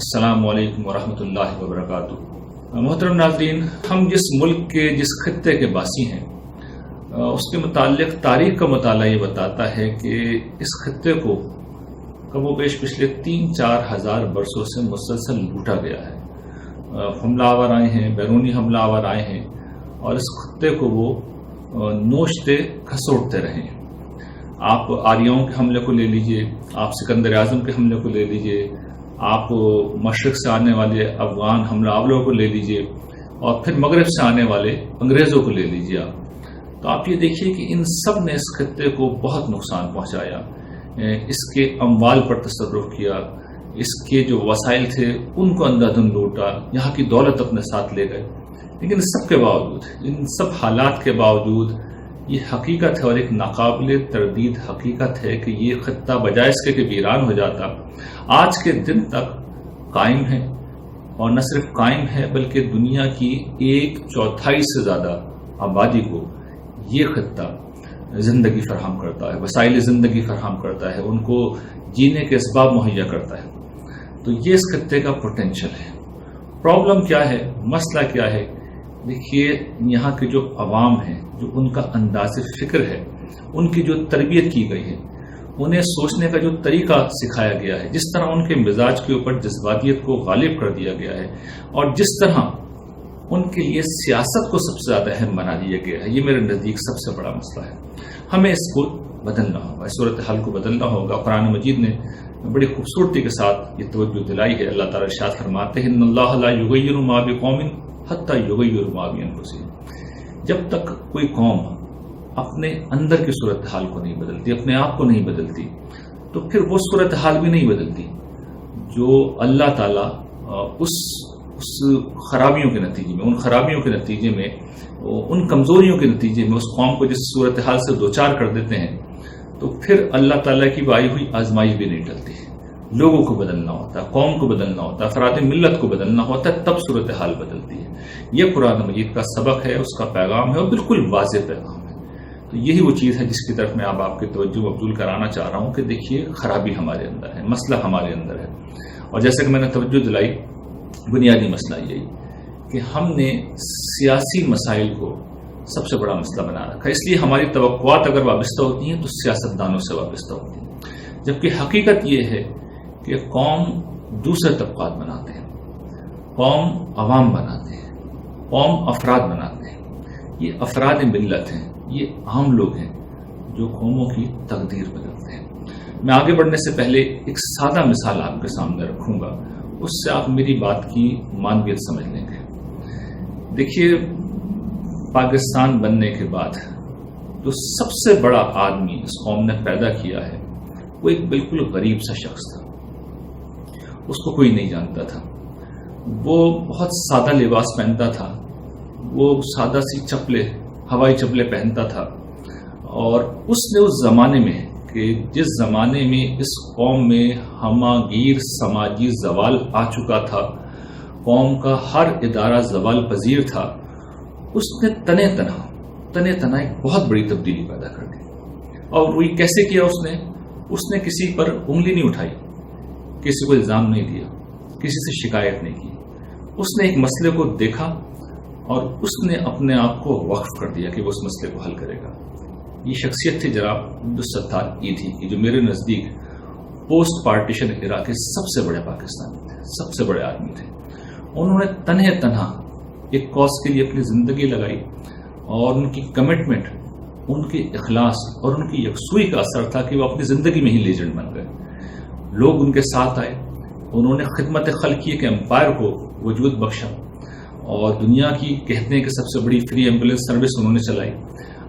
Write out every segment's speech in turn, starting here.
السلام علیکم ورحمۃ اللہ وبرکاتہ۔ محترم ناظرین، ہم جس ملک کے جس خطے کے باسی ہیں اس کے متعلق تاریخ کا مطالعہ یہ بتاتا ہے کہ اس خطے کو کم و بیش پچھلے 3-4 ہزار برسوں سے مسلسل لوٹا گیا ہے۔ حملہ آور آئے ہیں، بیرونی حملہ آور آئے ہیں اور اس خطے کو وہ نوچتے کھسوٹتے رہے ہیں۔ آپ آریاؤں کے حملے کو لے لیجئے، آپ سکندر اعظم کے حملے کو لے لیجئے، آپ مشرق سے آنے والے افغان حملہ آوروں کو لے لیجئے اور پھر مغرب سے آنے والے انگریزوں کو لے لیجئے تو آپ یہ دیکھیے کہ ان سب نے اس خطے کو بہت نقصان پہنچایا، اس کے اموال پر تصرف کیا، اس کے جو وسائل تھے ان کو اندھا دھند لوٹا، یہاں کی دولت اپنے ساتھ لے گئے۔ لیکن اس سب کے باوجود، ان سب حالات کے باوجود یہ حقیقت ہے اور ایک ناقابل تردید حقیقت ہے کہ یہ خطہ بجائے اس کے کہ ویران ہو جاتا، آج کے دن تک قائم ہے، اور نہ صرف قائم ہے بلکہ دنیا کی 1/4 سے زیادہ آبادی کو یہ خطہ زندگی فراہم کرتا ہے، وسائل زندگی فراہم کرتا ہے، ان کو جینے کے اسباب مہیا کرتا ہے۔ تو یہ اس خطے کا پوٹینشل ہے۔ پرابلم کیا ہے، مسئلہ کیا ہے؟ دیکھیے، یہاں کے جو عوام ہیں، جو ان کا انداز فکر ہے، ان کی جو تربیت کی گئی ہے، انہیں سوچنے کا جو طریقہ سکھایا گیا ہے، جس طرح ان کے مزاج کے اوپر جذباتیت کو غالب کر دیا گیا ہے، اور جس طرح ان کے لیے سیاست کو سب سے زیادہ اہم بنا دیا گیا ہے، یہ میرے نزدیک سب سے بڑا مسئلہ ہے۔ ہمیں اس کو بدلنا ہوگا، اس صورتحال کو بدلنا ہوگا۔ قرآن مجید نے بڑی خوبصورتی کے ساتھ یہ توجہ دلائی ہے۔ اللہ تعالیٰ ارشاد فرماتے ہیں ان اللہ لا یغیر ما بقوم حتی یغیر ما بانفسہم۔ جب تک کوئی قوم اپنے اندر کی صورتحال کو نہیں بدلتی، اپنے آپ کو نہیں بدلتی، تو پھر وہ صورتحال بھی نہیں بدلتی جو اللہ تعالیٰ اس خرابیوں کے نتیجے میں، ان خرابیوں کے نتیجے میں، ان کمزوریوں کے نتیجے میں اس قوم کو جس صورتحال سے دوچار کر دیتے ہیں، تو پھر اللہ تعالیٰ کی بائی ہوئی آزمائش بھی نہیں ٹلتی۔ لوگوں کو بدلنا ہوتا ہے، قوم کو بدلنا ہوتا ہے، افراد ملت کو بدلنا ہوتا ہے، تب صورتحال بدلتی ہے۔ یہ قرآن مجید کا سبق ہے، اس کا پیغام ہے، اور بالکل واضح پیغام ہے۔ تو یہی وہ چیز ہے جس کی طرف میں اب آپ کی توجہ مبذول کرانا چاہ رہا ہوں کہ دیکھیے، خرابی ہمارے اندر ہے، مسئلہ ہمارے اندر ہے، اور جیسے کہ میں نے توجہ دلائی، بنیادی مسئلہ یہی کہ ہم نے سیاسی مسائل کو سب سے بڑا مسئلہ بنا رکھا ہے۔ اس لیے ہماری توقعات اگر وابستہ ہوتی ہیں تو سیاستدانوں سے وابستہ ہوتی ہیں، جبکہ حقیقت یہ ہے کہ قوم دوسرے طبقات بناتے ہیں، قوم عوام بناتے ہیں، قوم افراد بناتے ہیں۔ یہ افراد ملت ہیں، یہ عام لوگ ہیں جو قوموں کی تقدیر بدلتے ہیں۔ میں آگے بڑھنے سے پہلے ایک سادہ مثال آپ کے سامنے رکھوں گا، اس سے آپ میری بات کی معنویت سمجھ لیں گے۔ دیکھیے، پاکستان بننے کے بعد جو سب سے بڑا آدمی اس قوم نے پیدا کیا ہے وہ ایک بالکل غریب سا شخص تھا۔ اس کو کوئی نہیں جانتا تھا، وہ بہت سادہ لباس پہنتا تھا، وہ سادہ سی چپلیں، ہوائی چپلیں پہنتا تھا، اور اس نے اس زمانے میں کہ جس زمانے میں اس قوم میں ہماگیر سماجی زوال آ چکا تھا، قوم کا ہر ادارہ زوال پذیر تھا، اس نے تنے تنہا ایک بہت بڑی تبدیلی پیدا کر دی۔ اور وہ کیسے کیا؟ اس نے کسی پر انگلی نہیں اٹھائی، کسی کو الزام نہیں دیا، کسی سے شکایت نہیں کی۔ اس نے ایک مسئلے کو دیکھا اور اس نے اپنے آپ کو وقف کر دیا کہ وہ اس مسئلے کو حل کرے گا۔ یہ شخصیت تھی جناب عبدالستار ایدھی کی، جو میرے نزدیک پوسٹ پارٹیشن ایرا کے سب سے بڑے پاکستانی تھے، سب سے بڑے آدمی تھے۔ انہوں نے تنہا ایک کاز کے لیے اپنی زندگی لگائی، اور ان کی کمٹمنٹ، ان کے اخلاص اور ان کی یکسوئی کا اثر تھا کہ وہ اپنی زندگی میں ہی لیجنڈ بن گئے۔ لوگ ان کے ساتھ آئے، انہوں نے خدمت خلقیہ کے امپائر کو وجود بخشا، اور دنیا کی کہتے ہیں کہ سب سے بڑی فری ایمبولینس سروس انہوں نے چلائی۔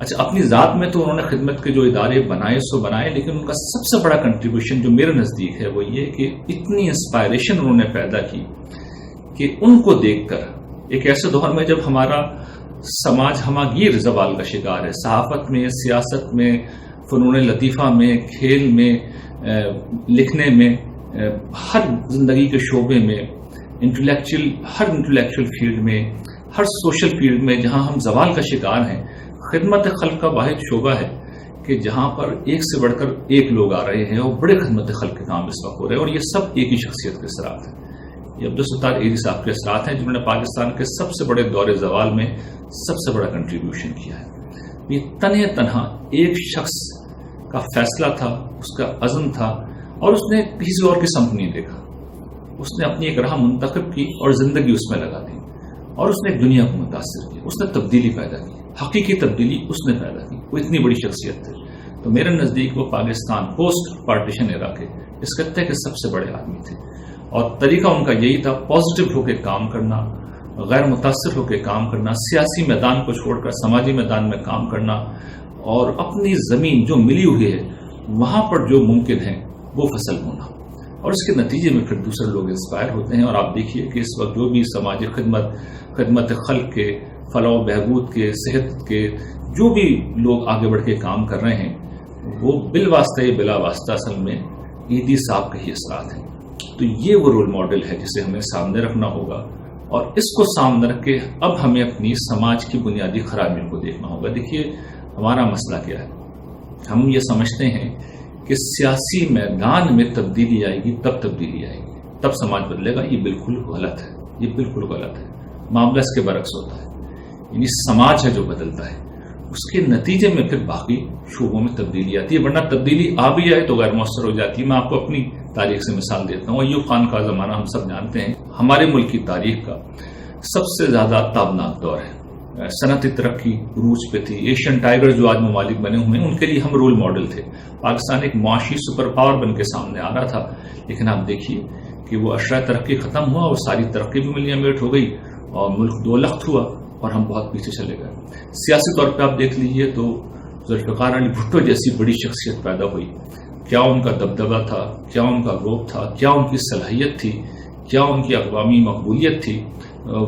اچھا، اپنی ذات میں تو انہوں نے خدمت کے جو ادارے بنائے سو بنائے، لیکن ان کا سب سے بڑا کنٹریبیوشن جو میرے نزدیک ہے وہ یہ کہ اتنی انسپائریشن انہوں نے پیدا کی کہ ان کو دیکھ کر ایک ایسے دور میں جب ہمارا سماج ہماگیر زوال کا شکار ہے، صحافت میں، سیاست میں، فنون لطیفہ میں، کھیل میں، لکھنے میں، ہر زندگی کے شعبے میں، ہر انٹلیکچوئل فیلڈ میں، ہر سوشل فیلڈ میں، جہاں ہم زوال کا شکار ہیں، خدمت خلق کا واحد شعبہ ہے کہ جہاں پر ایک سے بڑھ کر ایک لوگ آ رہے ہیں اور بڑے خدمت خلق کے کام اس وقت ہو رہے ہیں، اور یہ سب ایک ہی شخصیت کے اثرات ہیں۔ یہ عبدالستار ایری صاحب کے اثرات ہیں جنہوں نے پاکستان کے سب سے بڑے دور زوال میں سب سے بڑا کنٹریبیوشن کیا ہے. یہ تنہا ایک شخص کا فیصلہ تھا، اس کا عزم تھا، اور اس نے کسی اور کی سمت نہیں دیکھا. اس نے اپنی ایک راہ منتخب کی اور زندگی اس میں لگا دی، اور اس نے دنیا کو متاثر کیا. اس نے تبدیلی پیدا کی، حقیقی تبدیلی اس نے پیدا کی. وہ اتنی بڑی شخصیت تھے. تو میرے نزدیک وہ پاکستان پوسٹ پارٹیشن ایرا کے اس خطے کے سب سے بڑے آدمی تھے، اور طریقہ ان کا یہی تھا، پازیٹو ہو کے کام کرنا، غیر متاثر ہو کے کام کرنا، سیاسی میدان کو چھوڑ کر سماجی میدان میں کام کرنا، اور اپنی زمین جو ملی ہوئی ہے وہاں پر جو ممکن ہے وہ فصل ہونا. اور اس کے نتیجے میں پھر دوسرے لوگ انسپائر ہوتے ہیں. اور آپ دیکھیے کہ اس وقت جو بھی سماجی خدمت خلق کے، فلاح و بہبود کے، صحت کے جو بھی لوگ آگے بڑھ کے کام کر رہے ہیں وہ بالواسطہ یا بلا واسطہ اصل میں ایدی صاحب کے ہی اثرات ہیں. تو یہ وہ رول ماڈل ہے جسے ہمیں سامنے رکھنا ہوگا، اور اس کو سامنے رکھ کے اب ہمیں اپنی سماج کی بنیادی خرابیوں کو دیکھنا ہوگا. دیکھیے ہمارا مسئلہ کیا ہے. ہم یہ سمجھتے ہیں کہ سیاسی میدان میں تبدیلی آئے گی تب تبدیلی آئے گی، تب سماج بدلے گا. یہ بالکل غلط ہے، یہ بالکل غلط ہے. معاملہ اس کے برعکس ہوتا ہے. یعنی سماج ہے جو بدلتا ہے، اس کے نتیجے میں پھر باقی شعبوں میں تبدیلی آتی ہے. ورنہ تبدیلی آ بھی جائے تو غیر مؤثر ہو جاتی ہے. میں آپ کو اپنی تاریخ سے مثال دیتا ہوں. ایوب خان کا زمانہ ہم سب جانتے ہیں، ہمارے ملک کی تاریخ کا سب سے زیادہ تابناک دور ہے. صنعتی ترقی عروج پہ تھی. ایشین ٹائگر جو آج ممالک بنے ہوئے ہیں ان کے لیے ہم رول ماڈل تھے. پاکستان ایک معاشی سپر پاور بن کے سامنے آ رہا تھا. لیکن آپ دیکھیے کہ وہ اشرۂ ترقی ختم ہوا اور ساری ترقی بھی ملین میٹ ہو گئی اور ملک دو لخت ہوا اور ہم بہت پیچھے چلے گئے. سیاسی طور پہ آپ دیکھ لیجیے تو ذوالفقار علی بھٹو جیسی بڑی شخصیت پیدا ہوئی. کیا ان کا دبدبہ تھا، کیا ان کا روب تھا، کیا ان کی صلاحیت تھی، کیا ان کی اقوامی مقبولیت تھی.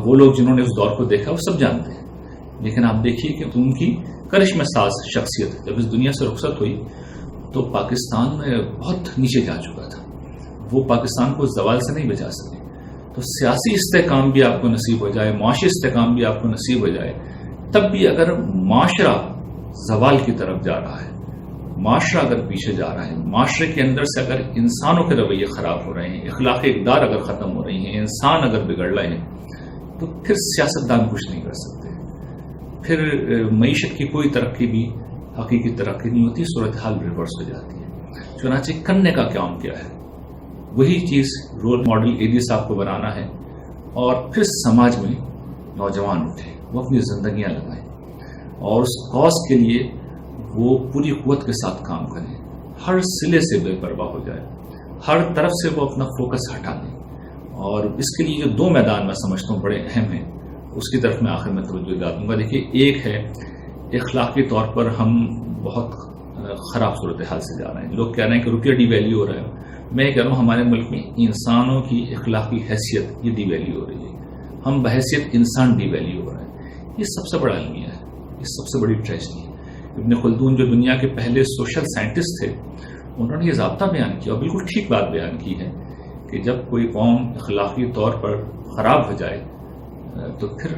وہ لوگ جنہوں نے اس دور کو دیکھا وہ سب جانتے ہیں. لیکن آپ دیکھیے کہ ان کی کرشمہ ساز شخصیت جب اس دنیا سے رخصت ہوئی تو پاکستان میں بہت نیچے جا چکا تھا. وہ پاکستان کو زوال سے نہیں بچا سکے. تو سیاسی استحکام بھی آپ کو نصیب ہو جائے، معاشی استحکام بھی آپ کو نصیب ہو جائے، تب بھی اگر معاشرہ زوال کی طرف جا رہا ہے، معاشرہ اگر پیچھے جا رہا ہے، معاشرے کے اندر سے اگر انسانوں کے رویے خراب ہو رہے ہیں، اخلاقی اقدار اگر ختم ہو رہی ہیں، انسان اگر بگڑ رہے ہیں، تو پھر سیاستدان کچھ نہیں کر سکتے. پھر معیشت کی کوئی ترقی بھی حقیقی ترقی نہیں ہوتی، صورتحال ریورس ہو جاتی ہے. چنانچہ کرنے کا کام کیا ہے؟ وہی چیز رول ماڈل ایدی صاحب کو بنانا ہے، اور پھر سماج میں نوجوان اٹھے، وہ اپنی زندگیاں لگائیں اور اس کاز کے لیے وہ پوری قوت کے ساتھ کام کریں، ہر سلے سے بے پرواہ ہو جائے، ہر طرف سے وہ اپنا فوکس ہٹا دیں. اور اس کے لیے جو دو میدان میں سمجھتا ہوں بڑے اہم ہیں، اس کی طرف میں آخر میں توجہ دلا دوں گا. دیکھیے ایک ہے اخلاقی طور پر ہم بہت خراب صورتحال سے جا رہے ہیں. لوگ کہہ رہے ہیں کہ روپیہ ڈی ویلیو ہو رہا ہے. میں کہہ رہا ہوں ہمارے ملک میں انسانوں کی اخلاقی حیثیت یہ ڈی ویلیو ہو رہی ہے. ہم بحیثیت انسان ڈی ویلیو ہو رہے ہیں. یہ سب سے بڑا المیہ ہے، یہ سب سے بڑی ٹریجڈی ہے. ابن خلدون جو دنیا کے پہلے سوشل سائنٹسٹ تھے، انہوں نے یہ ضابطہ بیان کیا اور بالکل ٹھیک بات بیان کی ہے کہ جب کوئی قوم اخلاقی طور پر خراب ہو جائے تو پھر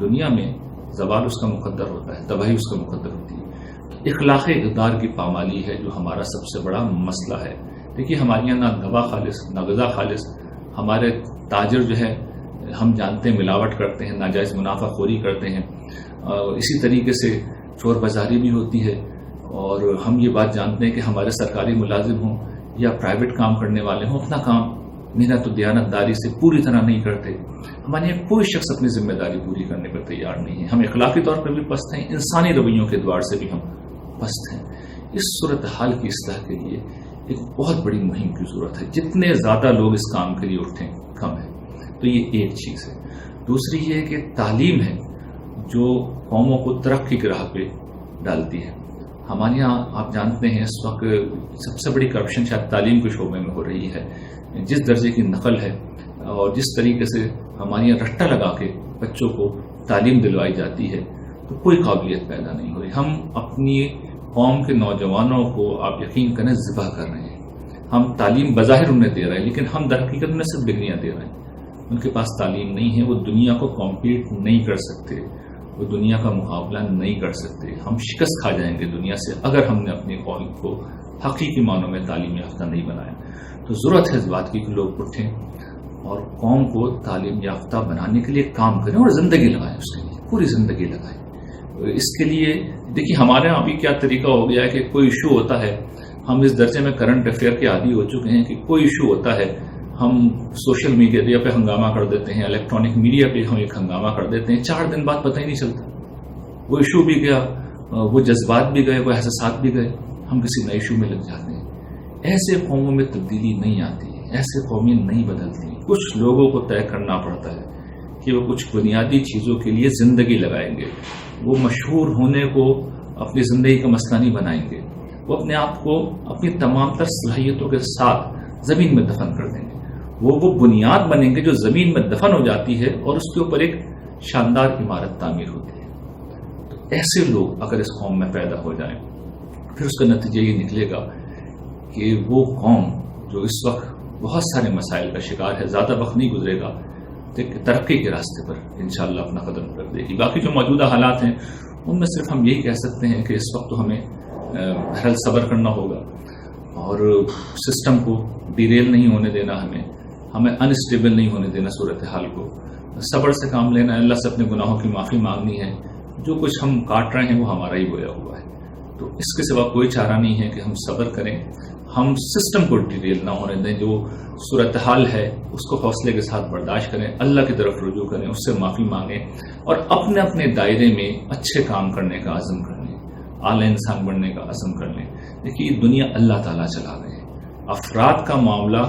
دنیا میں زوال اس کا مقدر ہوتا ہے، تباہی اس کا مقدر ہوتی ہے. اخلاقی اقدار کی پامالی ہے جو ہمارا سب سے بڑا مسئلہ ہے. دیکھیے ہمارے یہاں نہ دوا خالص نہ غذا خالص. ہمارے تاجر جو ہے ہم جانتے ہیں ملاوٹ کرتے ہیں، ناجائز منافع خوری کرتے ہیں. اسی طریقے سے چور بازاری بھی ہوتی ہے. اور ہم یہ بات جانتے ہیں کہ ہمارے سرکاری ملازم ہوں یا پرائیویٹ کام کرنے والے ہوں، اپنا کام محنت و دیانت داری سے پوری طرح نہیں کرتے. ہمارے یہاں کوئی شخص اپنی ذمہ داری پوری کرنے پر تیار نہیں ہے. ہم اخلاقی طور پر بھی پست ہیں، انسانی رویوں کے دوار سے بھی ہم پست ہیں. اس صورتحال کی اصلاح کے لیے ایک بہت بڑی مہم کی ضرورت ہے. جتنے زیادہ لوگ اس کام کے لیے اٹھیں کم ہے. تو یہ ایک چیز ہے. دوسری یہ ہے کہ تعلیم ہے جو قوموں کو ترقی کی راہ پہ ڈالتی ہے. ہمارے یہاں آپ جانتے ہیں اس وقت سب سے بڑی کرپشن شاید تعلیم کے شعبے میں ہو رہی ہے. جس درجے کی نقل ہے اور جس طریقے سے ہمارے یہاں رٹا لگا کے بچوں کو تعلیم دلوائی جاتی ہے تو کوئی قابلیت پیدا نہیں ہو رہی. ہم اپنی قوم کے نوجوانوں کو آپ یقین کریں ذبح کر رہے ہیں. ہم تعلیم بظاہر انہیں دے رہے ہیں لیکن ہم در حقیقت میں صرف ڈگریاں دے رہے ہیں. ان کے پاس تعلیم نہیں ہے، وہ دنیا کو کمپیٹ نہیں کر سکتے، وہ دنیا کا مقابلہ نہیں کر سکتے. ہم شکست کھا جائیں گے دنیا سے اگر ہم نے اپنی قوم کو حقیقی معنوں میں تعلیم یافتہ نہیں بنایا. تو ضرورت ہے اس بات کی کہ لوگ اٹھیں اور قوم کو تعلیم یافتہ بنانے کے لیے کام کریں اور زندگی لگائیں، اس کے لیے پوری زندگی لگائیں۔ اس کے لیے دیکھیے ہمارے یہاں ابھی کیا طریقہ ہو گیا ہے کہ کوئی ایشو ہوتا ہے، ہم اس درجے میں کرنٹ افیئر کے عادی ہو چکے ہیں کہ کوئی ایشو ہوتا ہے ہم سوشل میڈیا پہ ہنگامہ کر دیتے ہیں، الیکٹرانک میڈیا پہ ہم ایک ہنگامہ کر دیتے ہیں، 4 دن بعد پتہ ہی نہیں چلتا، وہ ایشو بھی گیا، وہ جذبات بھی گئے، وہ احساسات بھی گئے، ہم کسی نئے ایشو میں لگ جاتے ہیں۔ ایسے قوموں میں تبدیلی نہیں آتی، ایسے قومیں نہیں بدلتی۔ کچھ لوگوں کو طے کرنا پڑتا ہے کہ وہ کچھ بنیادی چیزوں کے لیے زندگی لگائیں گے، وہ مشہور ہونے کو اپنی زندگی کا مسئلہ نہیں بنائیں گے، وہ اپنے آپ کو اپنی تمام تر صلاحیتوں کے ساتھ زمین میں دفن کر دیں گے، وہ بنیاد بنیں گے جو زمین میں دفن ہو جاتی ہے اور اس کے اوپر ایک شاندار عمارت تعمیر ہوتی ہے۔ تو ایسے لوگ اگر اس قوم میں پیدا ہو جائیں، پھر اس کا نتیجہ یہ نکلے گا کہ وہ قوم جو اس وقت بہت سارے مسائل کا شکار ہے، زیادہ وقت نہیں گزرے گا کہ ترقی کے راستے پر انشاءاللہ اپنا قدم رکھ دے گی۔ باقی جو موجودہ حالات ہیں ان میں صرف ہم یہی کہہ سکتے ہیں کہ اس وقت تو ہمیں بہرحال صبر کرنا ہوگا اور سسٹم کو ڈیریل نہیں ہونے دینا، ہمیں انسٹیبل نہیں ہونے دینا صورتحال کو، صبر سے کام لینا ہے، اللہ سے اپنے گناہوں کی معافی مانگنی ہے، جو کچھ ہم کاٹ رہے ہیں وہ ہمارا ہی بویا ہوا ہے، تو اس کے سوا کوئی چارہ نہیں ہے کہ ہم صبر کریں، ہم سسٹم کو ڈیریل نہ ہونے دیں، جو صورتحال ہے اس کو حوصلے کے ساتھ برداشت کریں، اللہ کی طرف رجوع کریں، اس سے معافی مانگیں اور اپنے اپنے دائرے میں اچھے کام کرنے کا عزم کر لیں، اعلی انسان بننے کا عزم کر لیں۔ دیکھیے دنیا اللہ تعالیٰ چلا رہے ہیں، افراد کا معاملہ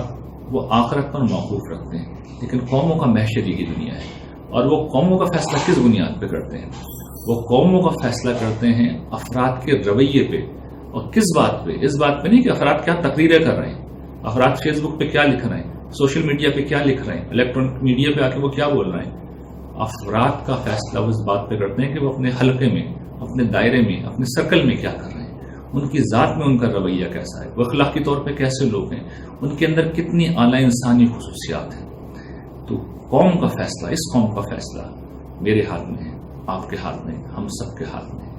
وہ آخرت پر موقوف رکھتے ہیں، لیکن قوموں کا محشر کی دنیا ہے، اور وہ قوموں کا فیصلہ کس بنیاد پہ کرتے ہیں؟ وہ قوموں کا فیصلہ کرتے ہیں افراد کے رویے پہ، اور کس بات پہ؟ اس بات پہ نہیں کہ افراد کیا تقریریں کر رہے ہیں، افراد فیس بک پہ کیا لکھ رہے ہیں، سوشل میڈیا پہ کیا لکھ رہے ہیں، الیکٹرانک میڈیا پہ آ کے وہ کیا بول رہے ہیں۔ افراد کا فیصلہ وہ اس بات پہ کرتے ہیں کہ وہ اپنے حلقے میں، اپنے دائرے میں، اپنے سرکل میں کیا کر رہے ہیں، ان کی ذات میں ان کا رویہ کیسا ہے، وہ اخلاقی طور پہ کیسے لوگ ہیں، ان کے اندر کتنی اعلیٰ انسانی خصوصیات ہیں۔ تو قوم کا فیصلہ، اس قوم کا فیصلہ میرے ہاتھ میں ہے، آپ کے ہاتھ میں، ہم سب کے ہاتھ میں۔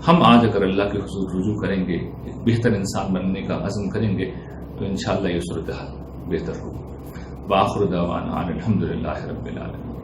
ہم آج اگر اللہ کے حضور رجوع کریں گے، ایک بہتر انسان بننے کا عزم کریں گے، تو انشاءاللہ یہ صورتحال بہتر ہوگی۔ وآخر دعوانا الحمدللہ رب العالمین۔